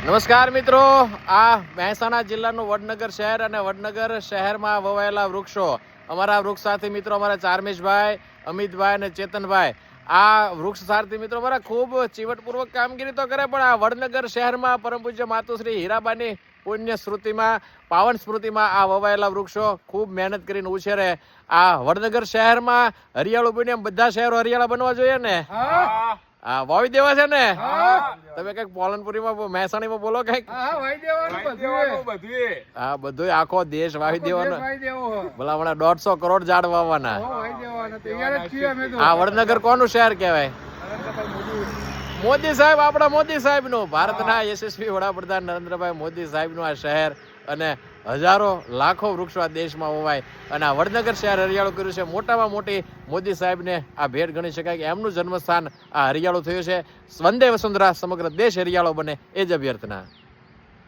નમસ્કાર મિત્રો, આ મહેસાણા જિલ્લાનું વડનગર શહેર અને વડનગર શહેરમાં વવાયેલા વૃક્ષો. અમારા વૃક્ષ સાથી મિત્રો અમારા ચારમેશભાઈ, અમિતભાઈ અને ચેતનભાઈ. આ વૃક્ષ સાથી મિત્રો અમારા ખૂબ ચીવટપૂર્વક કામગીરી તો કરે, પણ આ વડનગર શહેરમાં પરમ પૂજ્ય માતુશ્રી હીરાબાની પુણ્ય સ્મૃતિમાં, પાવન સ્મૃતિમાં આ વવાયેલા વૃક્ષો ખૂબ મહેનત કરીને ઉછેરે. આ વડનગર શહેરમાં હરિયાળું બન્યું, બધા શહેરો હરિયાળા બનવા જોઈએ ને. હા, વાવી દેવા છે ને. તમે કઈક પોલનપુરીમાં મહેસાણીમાં બોલો કઈક. હા, બધું આખો દેશ વાવી દેવાનો. ભલા હમણાં 150 કરોડ ઝાડ વાવવાના. આ વડનગર કોનું શહેર કહેવાય? મોદી સાહેબ, આપણા મોદી સાહેબ નું, ભારતના યશસ્વી વડાપ્રધાન નરેન્દ્રભાઈ મોદી સાહેબ નું આ શહેર. અને હજારો લાખો વૃક્ષો આ દેશમાં વવાય અને આ વડનગર શહેર હરિયાળું કર્યું છે. મોટામાં મોટી મોદી સાહેબને આ ભેટ ગણી શકાય કે એમનું જન્મસ્થાન આ હરિયાળું થયું છે. વંદે વસુંધરા, સમગ્ર દેશ હરિયાળો બને એ જ અભ્યર્થના.